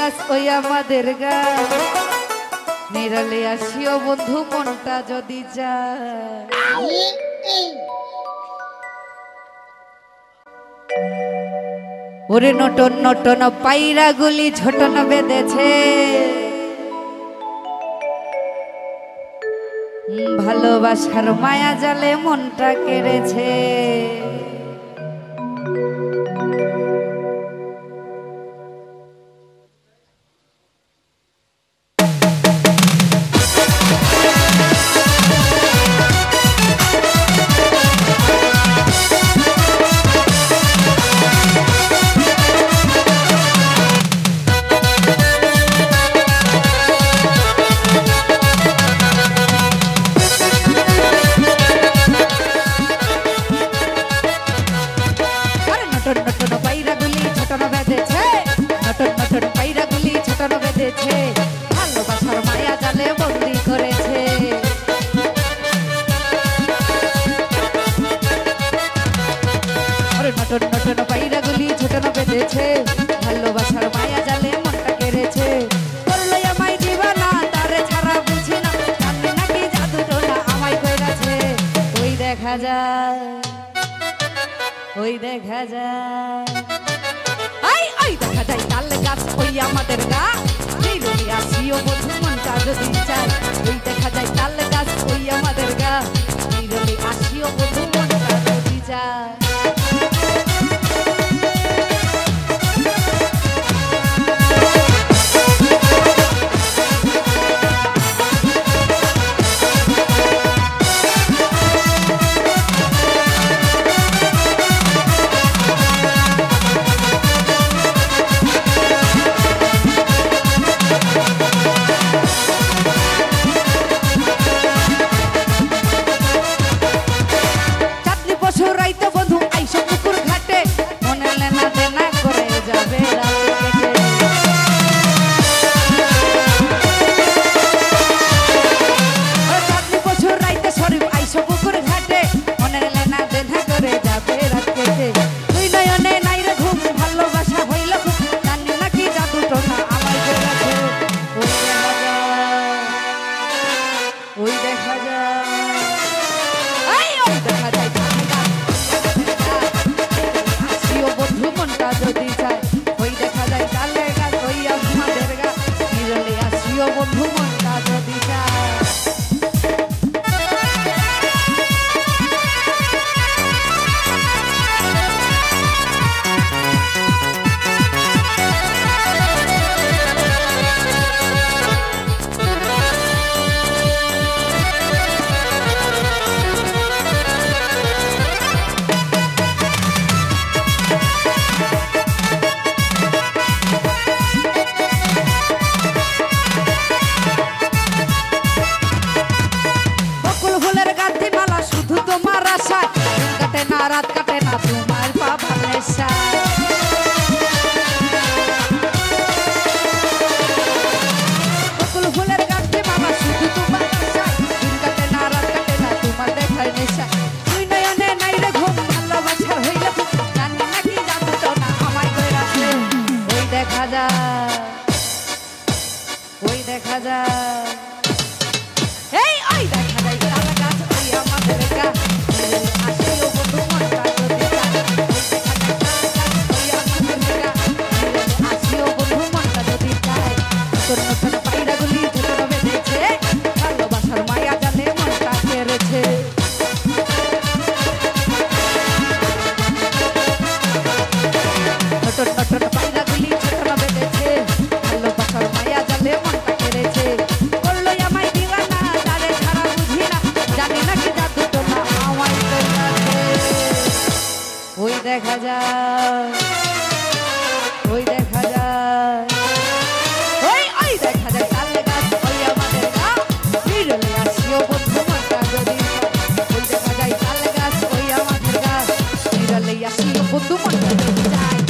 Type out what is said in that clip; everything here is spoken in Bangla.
গাছ ওই আমাদের গাছ নিরালে আসিও বন্ধু মনটা যদি যায় ওরে নটন নটন পায়রা গুলি ছোটন বেঁধেছে ভালোবাসার মায়া জালে মনটা কেড়েছে ভালোবাসার মায়া জালে বন্দি করেছে নটন নটন পায়রা গুলি ছোটন বেঁধেছে ভালোবাসার মায়া জালে মনটা কেড়েছে করলো আমায় দিবানা তারে ছাড়া বুঝি না জানি নাকি জাদু টোনা আমায় কইরাছে ওই দেখা যায় ওই দেখা যায় ওই দেখা যায় তাল গাছ ওই আমাদের গা নিরলি আসিও বন্ধু মনটা যদি চায় ওই দেখা যায় তাল গাছ ওই আমাদের গা নিরলি আসিও বন্ধু মনটা যদি চায় রাত কাটে না তোমার বাবার নেশা বকুল ফুলের গাছে বাবা শুধু তোমার আশা দিন কাটে না রাত কাটে না তোমার দেখার নেশা তুই নয়নে নাই রে ঘুম ভালোবাসার হইলে জানি নাকি জাদু টোনা আমায় কইরাছে ওই দেখা যায় ওই দেখা যায় এই ওই দেখা যায় তাল গাছ ওই আমাদের গা আসিও বন্ধু মনটা যদি চায় আসিও বন্ধু মনটা যদি চায় নতুন নতুন পায়রা গুলি ছোটন বেঁধেছে ভালোবাসার মায়া জালে মনটা কেড়েছে নতুন নতুন পায়রা গুলি ছোটন বেঁধেছে ভালোবাসার মায়া জালে মনটা কেড়েছে করলো আমায় দিবানা তারে ছাড়া বুঝি না জানি নাকি জাদু টোনা আমায় কইরাছে ওই দেখা যায় ওই দেখা যায় ওই দেখা যায় তাল গাছ ওই আমাদের গা নিরলে আসিও বন্ধু মনটা যদি ওই দেখা যায় তাল গাছ ওই আমাদের গা নিরলে আসিও বন্ধু মনটা যদি চায়